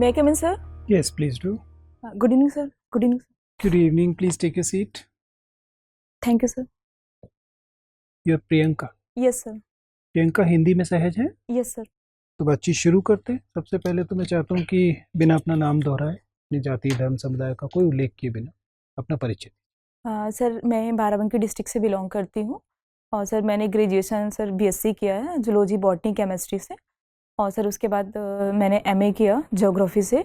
May I come in, sir? Yes, please do. Good evening, sir. Good evening, sir. Good evening. Please take a seat. Thank you, sir. You're Priyanka. Yes, sir. Priyanka Hindi में सहज है Yes, sir. तो बातचीत शुरू करते हैं। सबसे पहले तो मैं चाहता हूँ कि बिना अपना नाम दोहराए, अपनी जाति धर्म समुदाय का कोई उल्लेख किए बिना अपना परिचय। सर मैं बाराबंकी डिस्ट्रिक्ट से बिलोंग करती हूँ और सर मैंने ग्रेजुएशन सर बीएससी किया है जूलॉजी बॉटनी केमिस्ट्री से और सर उसके बाद मैंने एमए किया ज्योग्राफी से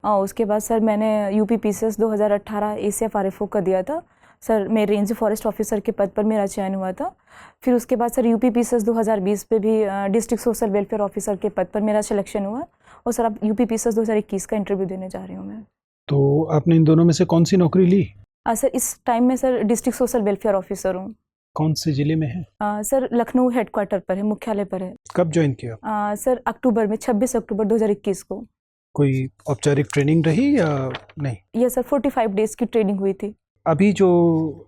और उसके बाद सर मैंने यूपी पीसीएस 2018 ACF-RFO का दिया था। सर मैं रेंज फॉरेस्ट ऑफिसर के पद पर मेरा चयन हुआ था। फिर उसके बाद सर यूपी पीसीएस 2020 पे भी डिस्ट्रिक्ट सोशल वेलफेयर ऑफिसर के पद पर मेरा सिलेक्शन हुआ और सर अब यूपी पीसीएस 2021 का इंटरव्यू देने जा रही हूँ मैं। तो आपने इन दोनों में से कौन सी नौकरी ली? सर इस टाइम में sir district social welfare officer हूँ। कौन से जिले में है? सर लखनऊ हेडक्वार्टर पर है, मुख्यालय पर है। कब ज्वाइन किया? सर अक्टूबर में 26 अक्टूबर 2021 को। कोई औपचारिक ट्रेनिंग रही या नहीं? ये सर 45 डेज की ट्रेनिंग हुई थी। अभी जो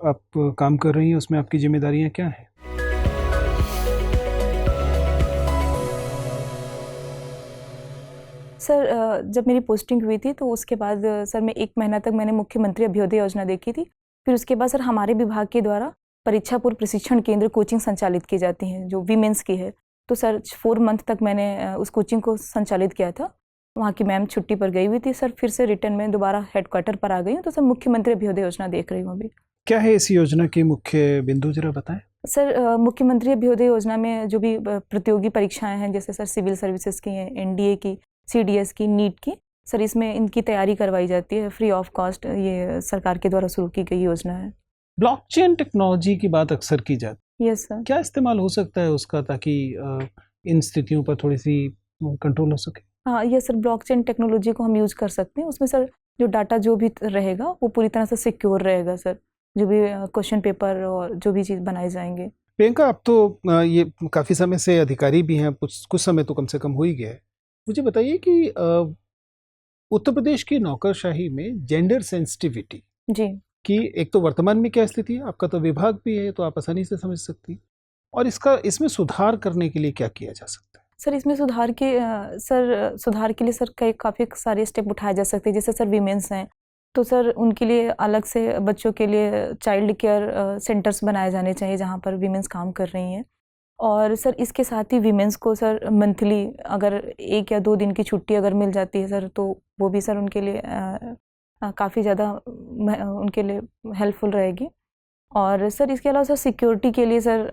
आप काम कर रही हैं उसमें आपकी जिम्मेदारियां क्या हैं? सर जब मेरी पोस्टिंग हुई थी तो उसके बाद सर मैं 1 महीना तक मैंने मुख्यमंत्री अभ्युदय योजना देखी थी। फिर उसके बाद सर हमारे विभाग के द्वारा परीक्षा पूर्व प्रशिक्षण केंद्र कोचिंग संचालित की जाती हैं जो वीमेंस की है। तो सर 4 मंथ तक मैंने उस कोचिंग को संचालित किया था। वहाँ की मैम छुट्टी पर गई हुई थी सर, फिर से रिटर्न में दोबारा हेडक्वार्टर पर आ गई हूँ। तो सर मुख्यमंत्री अभ्युदय योजना देख रही हूँ अभी। क्या है इस योजना के मुख्य बिंदु, जरा बताएं। सर मुख्यमंत्री अभ्युदय योजना में जो भी प्रतियोगी परीक्षाएं हैं जैसे सर सिविल सर्विसेज की हैं, एनडीए की, सीडीएस की, नीट की, सर इसमें इनकी तैयारी करवाई जाती है फ्री ऑफ कॉस्ट। ये सरकार के द्वारा शुरू की गई योजना है। ब्लॉकचेन टेक्नोलॉजी की बात अक्सर की जाती है। Yes sir. क्या इस्तेमाल हो सकता है उसका ताकि इन स्थितियों पर थोड़ी सी कंट्रोल हो सके? हाँ ये सर ब्लॉकचेन टेक्नोलॉजी को हम यूज़ कर सकते हैं। उसमें सर जो डाटा जो भी रहेगा वो पूरी तरह से सिक्योर रहेगा सर, जो भी क्वेश्चन पेपर और जो भी चीज़ बनाए जाएंगे। प्रियंका, आप तो ये काफ़ी समय से अधिकारी भी हैं, कुछ समय तो कम से कम हो ही गया है। मुझे बताइए कि उत्तर प्रदेश की नौकरशाही में जेंडर सेंसिटिविटी जी कि एक तो वर्तमान में क्या स्थिति है, आपका तो विभाग भी है तो आप आसानी से समझ सकती हैं, और इसमें सुधार करने के लिए क्या किया जा सकता है? सर इसमें सुधार के लिए सर काफ़ी सारे स्टेप उठाए जा सकते हैं। जैसे सर वीमेंस हैं तो सर उनके लिए अलग से बच्चों के लिए चाइल्ड केयर सेंटर्स बनाए जाने चाहिए जहाँ पर वीमेंस काम कर रही हैं। और सर इसके साथ ही वीमेंस को सर मंथली अगर 1 या 2 दिन की छुट्टी अगर मिल जाती है सर तो वो भी सर उनके लिए काफ़ी ज़्यादा उनके लिए हेल्पफुल रहेगी। और सर इसके अलावा सर सिक्योरिटी के लिए सर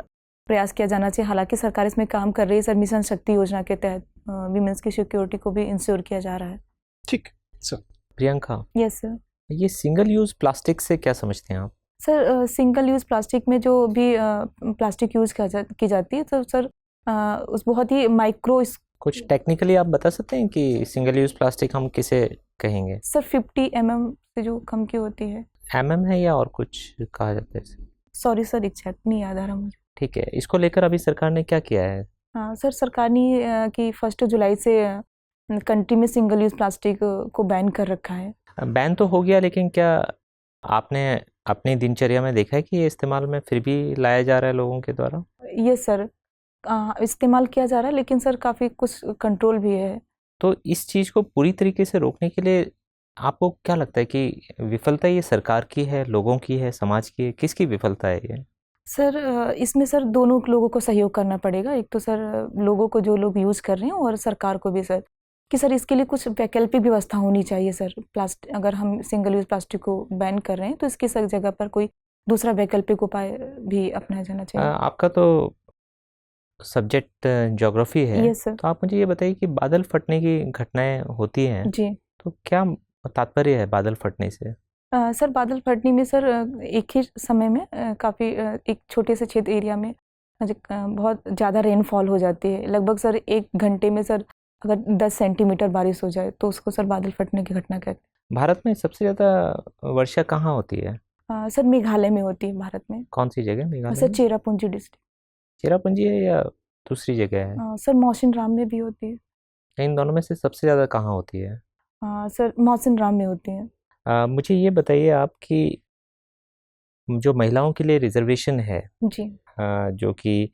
प्रयास किया जाना चाहिए। हालांकि सरकार इसमें काम कर रही है सर, मिशन शक्ति योजना के तहत वीमेंस की सिक्योरिटी को भी इंश्योर किया जा रहा है। ठीक सर। Priyanka, yes sir. ये सिंगल यूज़ प्लास्टिक से क्या समझते हैं आप? सर सिंगल यूज़ प्लास्टिक में जो भी प्लास्टिक यूज़ की जाती है तो सर उस बहुत ही माइक्रो कुछ टेक्निकली आप बता सकते हैं कि सिंगल यूज़ प्लास्टिक हम किसे कहेंगे? सर 50 mm से जो कम की होती है। mm है या और कुछ कहा जाता है इसे? सॉरी सर एग्जैक्ट नहीं याद आ रहा मुझे। ठीक है, इसको लेकर अभी सरकार ने क्या किया है? हाँ सर सरकार ने कि 1 जुलाई से कंट्री में सिंगल यूज़ प्लास्टिक को बैन कर रखा है। बैन तो हो गया, लेकिन क्या आपने अपनी दिनचर्या में देखा है कि ये इस्तेमाल में फिर भी लाया जा रहा है लोगों के द्वारा? ये सर इस्तेमाल किया जा रहा है लेकिन सर काफ़ी कुछ कंट्रोल भी है। तो इस चीज़ को पूरी तरीके से रोकने के लिए आपको क्या लगता है कि विफलता ये सरकार की है, लोगों की है, समाज की है, किसकी विफलता है ये? सर इसमें सर दोनों लोगों को सहयोग करना पड़ेगा। एक तो सर लोगों को जो लोग यूज़ कर रहे हैं और सरकार को भी सर कि सर इसके लिए कुछ वैकल्पिक व्यवस्था होनी चाहिए सर। प्लास्टिक अगर हम सिंगल यूज़ प्लास्टिक को बैन कर रहे हैं तो इसकी सर जगह पर कोई दूसरा वैकल्पिक उपाय भी अपनाया जाना चाहिए। आपका तो सब्जेक्ट ज्योग्राफी है। Yes sir. तो आप मुझे ये बताइए कि बादल फटने की घटनाएं होती हैं जी। तो क्या तात्पर्य है बादल फटने से? सर बादल फटने में सर एक ही समय में काफ़ी एक छोटे से क्षेत्र एरिया में बहुत ज़्यादा रेनफॉल हो जाती है। लगभग सर 1 घंटे में सर अगर 10 सेंटीमीटर बारिश हो जाए तो उसको सर बादल फटने की घटना कहते हैं। भारत में सबसे ज़्यादा वर्षा कहाँ होती है? सर मेघालय में होती है भारत में। कौन सी जगह मेघालय सर में? चेरापूंजी डिस्ट्रिक्ट। चेरापूंजी है या दूसरी जगह है? सर मौसिनराम में भी होती है। इन दोनों में से सबसे ज़्यादा कहाँ होती है? सर मौसिनराम में होती है। मुझे ये बताइए आप कि जो महिलाओं के लिए रिजर्वेशन है, जी। जो कि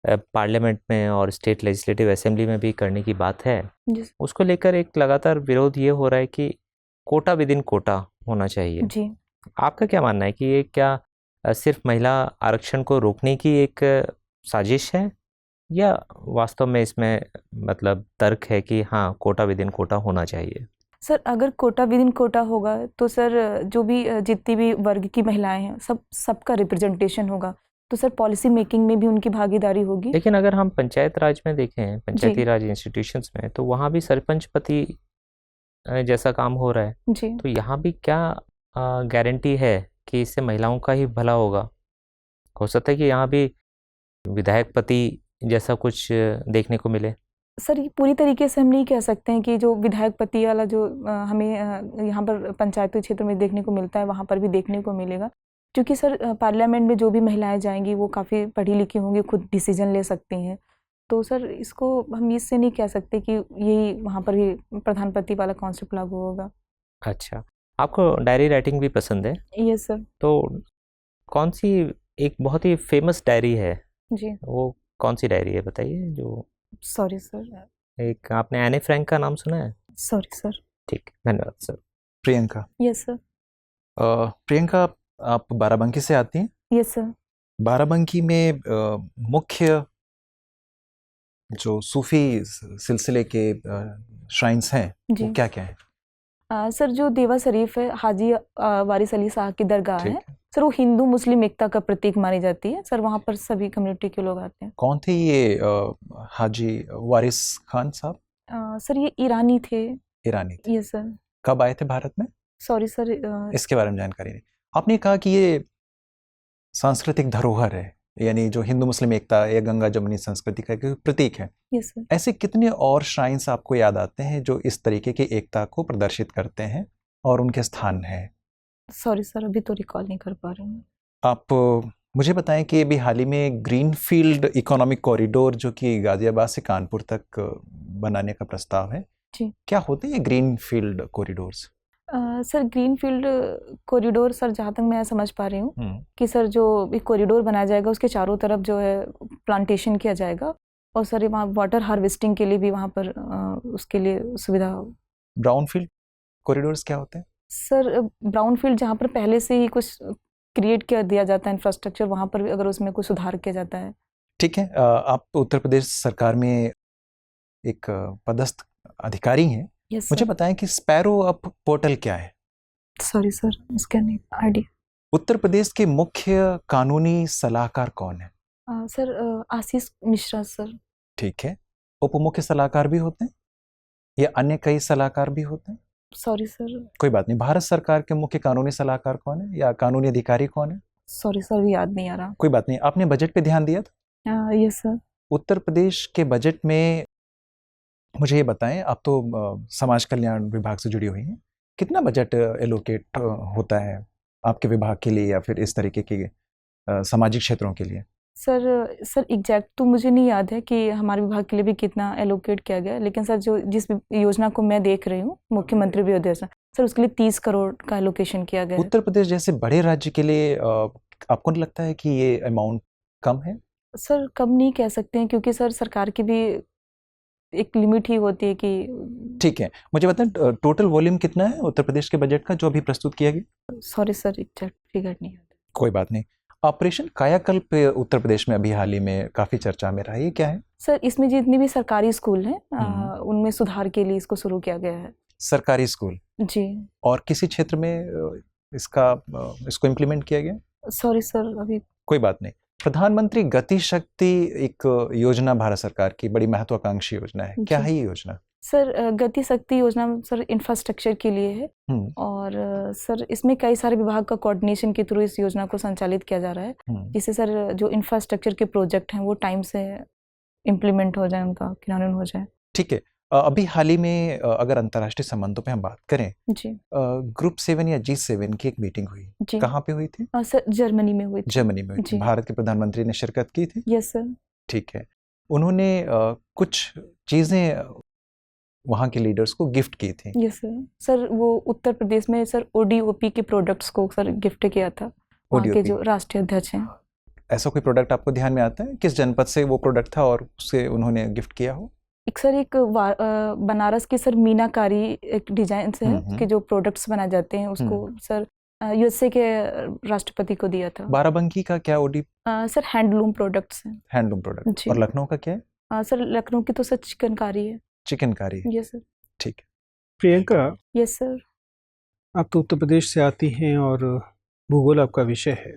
पार्लियामेंट में और स्टेट लेजिस्लेटिव असेंबली में भी करने की बात है, जी उसको लेकर एक लगातार विरोध ये हो रहा है कि कोटा विद इन कोटा होना चाहिए। जी आपका क्या मानना है कि ये क्या सिर्फ महिला आरक्षण को रोकने की एक साजिश है, या वास्तव में इसमें मतलब तर्क है कि हाँ कोटा विद इन कोटा होना चाहिए? सर, अगर कोटा विद इन कोटा होगा तो सर जो भी जितनी भी वर्ग की महिलाएं हैं सबका रिप्रेजेंटेशन होगा, तो सर पॉलिसी मेकिंग में भी उनकी भागीदारी होगी। लेकिन अगर हम पंचायत राज में देखें, पंचायती जी राज इंस्टीट्यूशंस में, तो वहाँ भी सरपंच पति जैसा काम हो रहा है। जी तो यहाँ भी क्या गारंटी है कि इससे महिलाओं का ही भला होगा? हो सकता है कि यहाँ भी विधायक पति जैसा कुछ देखने को मिले। सर, ये पूरी तरीके से हम नहीं कह सकते हैं कि जो विधायक पति वाला जो हमें यहाँ पर पंचायती क्षेत्र में देखने को मिलता है वहाँ पर भी देखने को मिलेगा, क्योंकि सर पार्लियामेंट में जो भी महिलाएं जाएंगी वो काफ़ी पढ़ी लिखी होंगी, खुद डिसीजन ले सकती हैं। तो सर इसको हम इससे नहीं कह सकते कि यही वहाँ पर भी प्रधानपति वाला कॉन्सेप्ट लागू होगा। अच्छा, आपको डायरी राइटिंग भी पसंद है, यस सर। तो कौन सी एक बहुत ही फेमस डायरी है, जी वो कौन सी डायरी है बताइए? जो सॉरी सर। एक आपने एने फ्रैंक का नाम सुना है? Sorry sir. ठीक, धन्यवाद sir. Priyanka. Yes sir. Priyanka, आप बाराबंकी से आती हैं। Yes sir. बाराबंकी में मुख्य जो सूफी सिलसिले के श्राइन्स हैं जी वो क्या क्या है? सर, जो देवा शरीफ है, हाजी वारिस अली साहब की दरगाह ठीक है है। सर, वो हिंदू मुस्लिम एकता का प्रतीक मानी जाती है सर। वहाँ पर सभी कम्युनिटी के लोग आते हैं। कौन थे ये हाजी वारिस खान साहब? सर, ये ईरानी थे। ईरानी थे। Yes sir. कब आए थे भारत में? Sorry sir. इसके बारे में जानकारी नहीं। आपने कहा कि ये सांस्कृतिक धरोहर है, यानी जो हिंदू मुस्लिम एकता या गंगा जमुनी संस्कृति का एक प्रतीक है। Yes sir. ऐसे कितने और श्राइन्स आपको याद आते हैं जो इस तरीके की एकता को प्रदर्शित करते हैं और उनके स्थान है? सॉरी सर, अभी तो रिकॉल नहीं कर पा रही हूँ। आप मुझे बताएं कि अभी हाल ही में ग्रीनफील्ड इकोनॉमिक कॉरिडोर जो कि गाजियाबाद से कानपुर तक बनाने का प्रस्ताव है, जी। क्या होते हैं ये greenfield corridors? Sir, greenfield corridor sir, जहाँ तक मैं समझ पा रही हूँ कि सर जो एक कॉरिडोर बनाया जाएगा उसके चारों तरफ जो है प्लांटेशन किया जाएगा, और सर वहाँ वाटर हार्वेस्टिंग के लिए भी वहाँ पर उसके लिए सुविधा। ब्राउनफील्ड कॉरिडोर्स क्या होते हैं? सर, ब्राउन फील्ड जहाँ पर पहले से ही कुछ क्रिएट कर दिया जाता है इंफ्रास्ट्रक्चर, वहाँ पर भी अगर उसमें कुछ सुधार किया जाता है। ठीक है। आप उत्तर प्रदेश सरकार में एक पदस्थ अधिकारी हैं। यस मुझे सर। बताएं कि स्पैरो अप पोर्टल क्या है? सॉरी सर, इसका नहीं आइडिया। उत्तर प्रदेश के मुख्य कानूनी सलाहकार कौन है? Sir, Ashish Mishra sir. ठीक है। उप मुख्य सलाहकार भी होते हैं या अन्य कई सलाहकार भी होते हैं? Sorry sir. कोई बात नहीं। भारत सरकार के मुख्य कानूनी सलाहकार कौन है या कानूनी अधिकारी कौन है? सॉरी सर, भी याद नहीं आ रहा। कोई बात नहीं। आपने बजट पे ध्यान दिया था? Yes sir. उत्तर प्रदेश के बजट में मुझे ये बताएं, आप तो समाज कल्याण विभाग से जुड़ी हुई हैं, कितना बजट एलोकेट होता है आपके विभाग के लिए या फिर इस तरीके के सामाजिक क्षेत्रों के लिए? सर एग्जैक्ट तो मुझे नहीं याद है कि हमारे विभाग के लिए भी कितना एलोकेट किया गया है, लेकिन सर जो जिस योजना को मैं देख रही हूँ, मुख्यमंत्री विद्युत योजना, सर उसके लिए 30 करोड़ का एलोकेशन किया गया है। उत्तर प्रदेश जैसे बड़े राज्य के लिए आपको नहीं लगता है कि ये अमाउंट कम है? सर, कम नहीं कह सकते हैं, क्योंकि सर सरकार की भी एक लिमिट ही होती है कि। ठीक है। मुझे बताएं टोटल वॉल्यूम कितना है उत्तर प्रदेश के बजट का जो अभी प्रस्तुत किया गया? सॉरी सर, एग्जैक्ट फिगर नहीं याद। कोई बात नहीं। ऑपरेशन कायाकल्प उत्तर प्रदेश में अभी हाल ही में काफी चर्चा में रहा है, ये क्या है? सर, इसमें जितने भी सरकारी स्कूल हैं उनमें सुधार के लिए इसको शुरू किया गया है। सरकारी स्कूल? जी। और किसी क्षेत्र में इसको इम्प्लीमेंट किया गया? सॉरी सर, अभी। कोई बात नहीं। प्रधानमंत्री गति शक्ति एक योजना भारत सरकार की बड़ी महत्वाकांक्षी योजना है, क्या है ये योजना? सर, गति शक्ति योजना सर इंफ्रास्ट्रक्चर के लिए है, और सर इसमें कई सारे विभाग का कोऑर्डिनेशन के थ्रू इस योजना को संचालित किया जा रहा है, जिससे सर जो इंफ्रास्ट्रक्चर के प्रोजेक्ट हैं वो टाइम से इम्प्लीमेंट हो जाए, उनका क्रियान्वयन हो जाए। ठीक है। अभी हाल ही में अगर अंतर्राष्ट्रीय संबंधों पे हम बात करें, जी। ग्रुप 7 या G7 की एक मीटिंग हुई, जी। कहाँ पे हुई थी? सर, जर्मनी में हुई थी। जर्मनी में हुई थी। भारत के प्रधानमंत्री ने शिरकत की थी? Yes sir. ठीक है। उन्होंने कुछ चीजें वहाँ के लीडर्स को गिफ्ट की थी। Yes sir. सर, वो उत्तर प्रदेश में सर ODOP के प्रोडक्ट्स को सर गिफ्ट किया था, वहाँ के जो राष्ट्रीय अध्यक्ष हैं। ऐसा कोई प्रोडक्ट आपको ध्यान में आता है? किस जनपद से वो प्रोडक्ट था और उसे उन्होंने गिफ्ट किया हो? एक बनारस की सर मीनाकारी एक डिजाइन से है कि जो प्रोडक्ट्स बनाए जाते हैं उसको सर यूएसए के राष्ट्रपति को दिया था। बाराबंकी का क्या ओडी? सर हैंडलूम प्रोडक्ट्स हैं। Handloom product. जी। और लखनऊ का क्या है? सर लखनऊ की तो सर चिकनकारी है। चिकनकारी। Yes sir. ठीक है। Priyanka, yes sir. आप तो उत्तर प्रदेश से आती हैं और भूगोल आपका विषय है।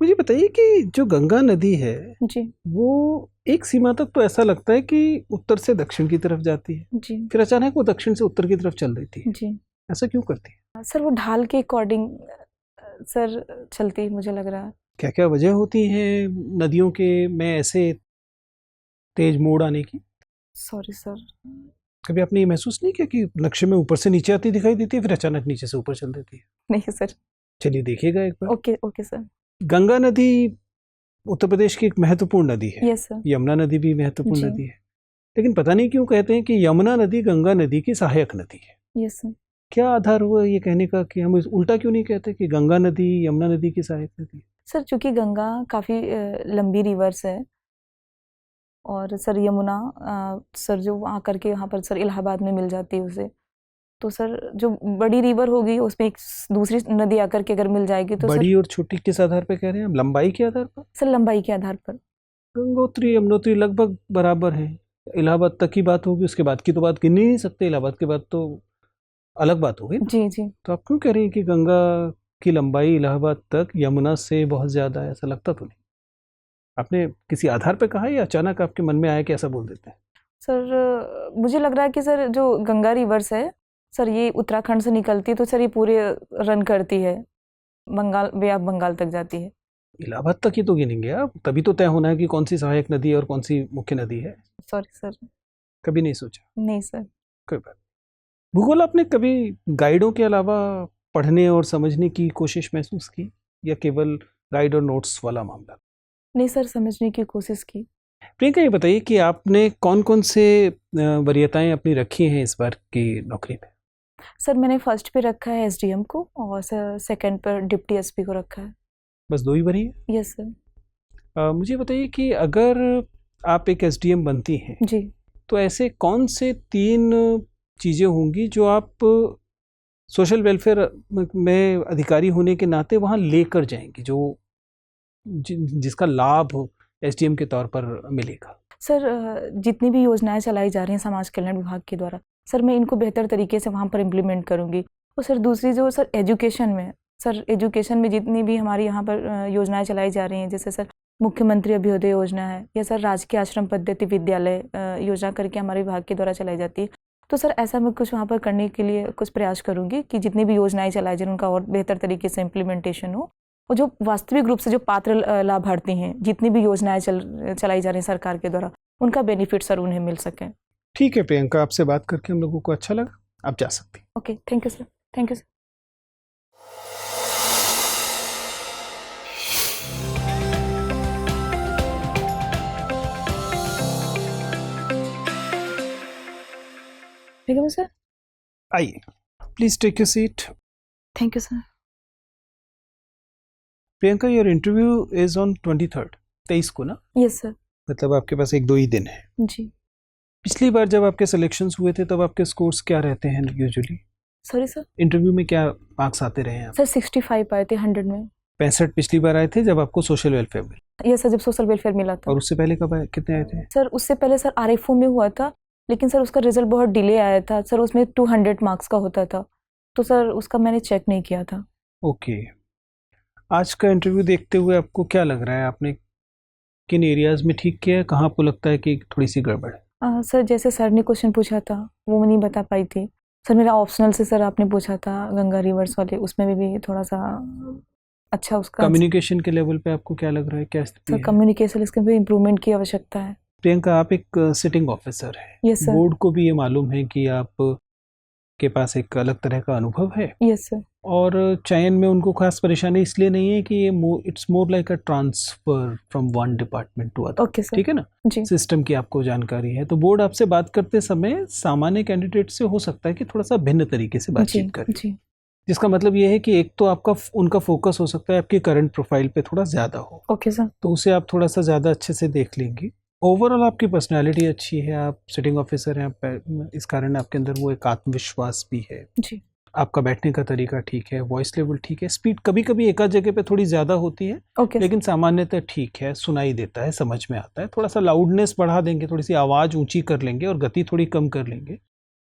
मुझे बताइए कि जो गंगा नदी है जी वो एक सीमा तक तो ऐसा लगता है कि उत्तर से दक्षिण की तरफ जाती है, जी फिर अचानक वो दक्षिण से उत्तर की तरफ चल देती है। जी। ऐसा क्यों करती है? सर वो ढाल के अकॉर्डिंग सर चलती है, मुझे लग रहा है। क्या क्या वजह होती है नदियों के में ऐसे तेज मोड़ आने की? Sorry sir. कभी आपने ये महसूस नहीं किया कि नक्शे में ऊपर से नीचे आती दिखाई देती है, फिर अचानक नीचे से ऊपर चल देती है? नहीं सर। चलिए देखिएगा एक बार। Okay okay sir. गंगा नदी उत्तर प्रदेश की एक महत्वपूर्ण नदी है। Yes sir. यमुना नदी भी महत्वपूर्ण जी। नदी है, लेकिन पता नहीं क्यों कहते हैं कि यमुना नदी गंगा नदी की सहायक नदी है। Yes sir. क्या आधार हुआ ये कहने का कि हम उल्टा क्यों नहीं कहते कि गंगा नदी यमुना नदी की सहायक नदी है? सर चूंकि गंगा काफ़ी लंबी रिवर्स है और सर यमुना सर जो आकर के यहाँ पर सर इलाहाबाद में मिल जाती है उसे, तो सर जो बड़ी रिवर होगी उसमें एक दूसरी नदी आकर के अगर मिल जाएगी तो बड़ी और छोटी किस आधार पर कह रहे हैं हम? लंबाई के आधार पर? सर लंबाई के आधार पर। गंगोत्री यमुनोत्री लगभग बराबर है। इलाहाबाद तक की बात होगी, उसके बाद की तो बात गिन ही नहीं सकते। इलाहाबाद के बाद तो अलग बात होगी। जी जी। तो आप क्यों कह रहे हैं कि गंगा की लंबाई इलाहाबाद तक यमुना से बहुत ज्यादा है? ऐसा लगता तो नहीं। आपने किसी आधार पे कहा या अचानक आपके मन में आया कि ऐसा बोल देते हैं? सर मुझे लग रहा है कि सर जो गंगा रिवर्स है सर ये उत्तराखंड से निकलती है तो सर ये पूरे रन करती है बंगाल, वे ऑफ बंगाल तक जाती है। इलाहाबाद तक ही तो गिनेंगे आप, तभी तो तय होना है कि कौन सी सहायक नदी है और कौन सी मुख्य नदी है। Sorry sir. कभी नहीं सोचा? नहीं सर। कोई बात। भूगोल आपने कभी गाइडों के अलावा पढ़ने और समझने की कोशिश महसूस की या केवल गाइड और नोट्स वाला मामला? नहीं सर, समझने की कोशिश की। प्रियंका, ये बताइए कि आपने कौन कौन से वरीयताएं अपनी रखी हैं इस बार की नौकरी में? सर मैंने फर्स्ट पे रखा है एसडीएम को और सर सेकंड पर डिप्टी एसपी को रखा है। बस 2 ही भरी है? Yes sir. मुझे बताइए कि अगर आप एक एसडीएम बनती हैं जी, तो ऐसे कौन से 3 चीज़ें होंगी जो आप सोशल वेलफेयर में अधिकारी होने के नाते वहाँ लेकर जाएंगी, जो जिसका लाभ एसडीएम के तौर पर मिलेगा? सर जितनी भी योजनाएं चलाई जा रही हैं समाज कल्याण विभाग के द्वारा, सर मैं इनको बेहतर तरीके से वहाँ पर इम्प्लीमेंट करूँगी। और सर दूसरी जो सर एजुकेशन में, सर एजुकेशन में जितनी भी हमारी यहाँ पर योजनाएं चलाई जा रही हैं, जैसे सर मुख्यमंत्री अभ्युदय योजना है या सर राजकीय आश्रम पद्धति विद्यालय योजना करके हमारे विभाग के द्वारा चलाई जाती है, तो सर ऐसा मैं कुछ वहाँ पर करने के लिए कुछ प्रयास करूँगी कि जितनी भी योजनाएं चलाई जा रही हैं उनका और बेहतर तरीके से इम्प्लीमेंटेशन हो और जो वास्तविक रूप से जो पात्र लाभार्थी हैं, जितनी भी योजनाएं चलाई जा रही हैं सरकार के द्वारा, उनका बेनिफिट सर उन्हें मिल सके। ठीक है प्रियंका, आपसे बात करके हम लोगों को अच्छा लगा, आप जा सकती हैं। Okay, thank you sir. Thank you sir. ठीक है सर। आइए, please take your seat. Thank you sir. Priyanka, your interview is on 23rd, 23 को ना? Yes sir. मतलब आपके पास 1-2 ही दिन है। जी। पिछली बार जब आपके सिलेक्शंस हुए थे तब आपके स्कोर्स क्या रहते हैं यूजुअली? Sorry sir. इंटरव्यू में क्या मार्क्स आते रहे हैं? सर 65 आए थे 100 में। 65 पिछली बार आए थे जब आपको सोशल वेलफेयर मिला? यस सर, जब सोशल वेलफेयर मिला था। और उससे पहले कब आए, कितने आए थे? सर उससे पहले सर आरएफओ में हुआ था, लेकिन सर उसका रिजल्ट बहुत डिले आया था सर, उसमें 200 मार्क्स का होता था, तो सर उसका मैंने चेक नहीं किया था। ओके। आज का इंटरव्यू देखते हुए आपको क्या लग रहा है, आपने किन एरियाज में ठीक किया है, कहाँ आपको लगता है कि थोड़ी सी गड़बड़ है? सर जैसे सर ने क्वेश्चन पूछा था वो मैं नहीं बता पाई थी सर। मेरा ऑप्शनल से सर आपने पूछा था गंगा रिवर्स वाले, उसमें भी थोड़ा सा अच्छा उसका कम्युनिकेशन के लेवल पे आपको क्या लग रहा है, क्या स्थिति सर है? कम्युनिकेशन इसके भी इम्प्रूवमेंट की आवश्यकता है। प्रियंका, आप एक सिटिंग ऑफिसर हैं। Yes sir. बोर्ड को भी ये मालूम है कि आप के पास एक अलग तरह का अनुभव है यस सर। और चयन में उनको खास परेशानी इसलिए नहीं है कि ये it's more like a transfer from one department to other. Okay sir. ठीक है ना? जी। सिस्टम की आपको जानकारी है, तो बोर्ड आपसे बात करते समय सामान्य कैंडिडेट से हो सकता है कि थोड़ा सा भिन्न तरीके से बातचीत करे। जी। जिसका मतलब ये है कि एक तो आपका उनका फोकस हो सकता है आपकी करंट प्रोफाइल पे थोड़ा ज़्यादा हो, ओके सर। तो उसे आप थोड़ा सा ज़्यादा अच्छे से देख लेंगी। ओवरऑल आपकी पर्सनैलिटी अच्छी है, आप सिटिंग ऑफिसर हैं, इस कारण आपके अंदर वो एक आत्मविश्वास भी है। जी। आपका बैठने का तरीका ठीक है, वॉइस लेवल ठीक है, स्पीड कभी कभी एक आध जगह पे थोड़ी ज़्यादा होती है, ओके सर। लेकिन सामान्यतः ठीक है, सुनाई देता है, समझ में आता है। थोड़ा सा लाउडनेस बढ़ा देंगे, थोड़ी सी आवाज़ ऊंची कर लेंगे और गति थोड़ी कम कर लेंगे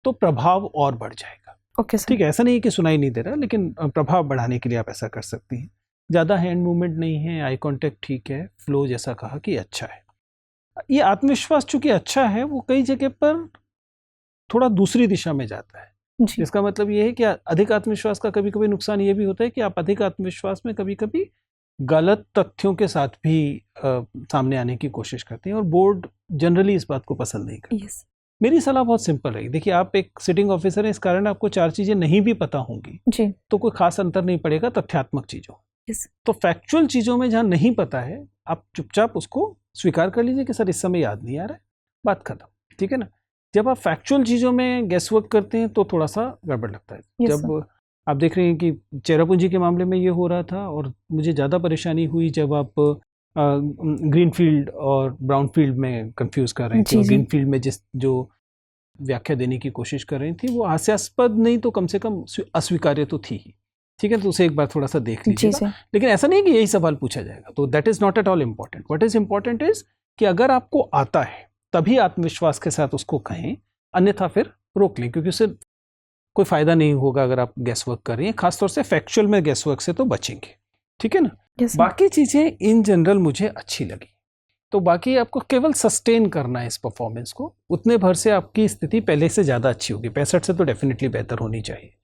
तो प्रभाव और बढ़ जाएगा। Okay sir. ठीक है, ऐसा नहीं है कि सुनाई नहीं दे रहा, लेकिन प्रभाव बढ़ाने के लिए आप ऐसा कर सकती हैं। ज़्यादा हैंड मूवमेंट नहीं है, आई कांटेक्ट ठीक है, फ्लो जैसा कहा कि अच्छा है। ये आत्मविश्वास चूंकि अच्छा है, वो कई जगह पर थोड़ा दूसरी दिशा में जाता है। जी। इसका मतलब ये है कि अधिक आत्मविश्वास का कभी कभी नुकसान ये भी होता है कि आप अधिक आत्मविश्वास में कभी कभी गलत तथ्यों के साथ भी सामने आने की कोशिश करते हैं, और बोर्ड जनरली इस बात को पसंद नहीं करता। यस। मेरी सलाह बहुत सिंपल रहेगी। देखिए, आप एक सिटिंग ऑफिसर हैं, इस कारण आपको 4 चीज़ें नहीं भी पता होंगी जी। तो कोई खास अंतर नहीं पड़ेगा तथ्यात्मक चीज़ों। यस। तो फैक्चुअल चीज़ों में जहाँ नहीं पता है, आप चुपचाप उसको स्वीकार कर लीजिए कि सर इस समय याद नहीं आ रहा है, बात खत्म। ठीक है ना? जब आप फैक्चुअल चीज़ों में गैस वर्क करते हैं तो थोड़ा सा गड़बड़ लगता है। Yes, जब आप देख रहे हैं कि चेरापूंजी के मामले में ये हो रहा था, और मुझे ज़्यादा परेशानी हुई जब आप ग्रीन फील्ड और ब्राउन फील्ड में कंफ्यूज कर रही थी, जी, और जी। ग्रीन फील्ड में जो व्याख्या देने की कोशिश कर रही थी वो हास्यास्पद नहीं तो कम से कम अस्वीकार्य तो थी ही। ठीक है, तो उसे एक बार थोड़ा सा देख जी लीजिएगा। सर। लेकिन ऐसा नहीं कि यही सवाल पूछा जाएगा, तो that is not at all important. What is important is कि अगर आपको आता है तभी आत्मविश्वास के साथ उसको कहें, अन्यथा फिर रोक लें, क्योंकि उससे कोई फ़ायदा नहीं होगा अगर आप गैस वर्क कर रही हैं। खासतौर से फैक्चुअल में गैस वर्क से तो बचेंगे। ठीक है ना? Yes sir. बाकी चीज़ें इन जनरल मुझे अच्छी लगी, तो बाकी आपको केवल सस्टेन करना है इस परफॉर्मेंस को। उतने भर से आपकी स्थिति पहले से ज़्यादा अच्छी होगी, 65 से तो डेफिनेटली बेहतर होनी चाहिए।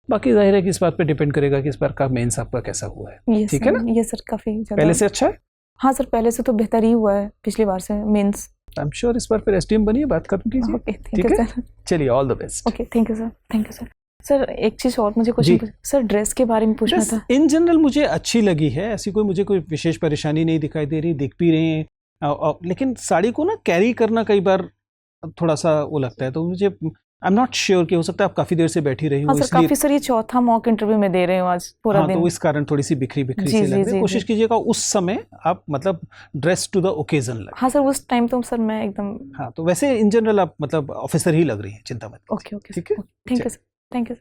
बाकी जाहिर है कि इस बात पे डिपेंड करेगा कि इस बार का मेंस आपका कैसा हुआ है। यस ठीक है सर। ना? ये सर काफ़ी ज़्यादा पहले से अच्छा है? हाँ सर, पहले से तो बेहतर ही हुआ है पिछली बार से मेंस। आई एम श्योर इस बार फिर एसडीएम बनिए, बात खत्म कीजिए। ओके, थैंक ठीक यू है? सर। चलिए, all the best. Okay, thank you sir. Thank you sir. Sir एक चीज़ और मुझे जी। क्वेश्चन सर ड्रेस के बारे में पूछना था। इन जनरल मुझे अच्छी लगी है, ऐसी मुझे कोई विशेष परेशानी नहीं दिखाई दे रही, दिख भी रहे हैं। लेकिन साड़ी को ना कैरी करना कई बार थोड़ा सा वो लगता है, तो मुझे आई एम नॉट श्योर कि हो सकता है आप काफ़ी देर से बैठी रही हो, हाँ सर, इसलिए। काफ़ी सर ये चौथा मॉक इंटरव्यू में दे रहे हो आज पूरा हाँ, दिन। तो इस कारण थोड़ी सी बिखरी जी, से लग जी, रही जी, है। कोशिश जी। कीजिएगा उस समय आप मतलब ड्रेस टू द ओकेजन लगे। हाँ सर, उस टाइम तो सर मैं एकदम। हाँ, तो वैसे इन जनरल आप मतलब ऑफिसर ही लग रही हैं, चिंता मत कीजिए। ओके ओके ठीक है? Thank you sir. Thank you.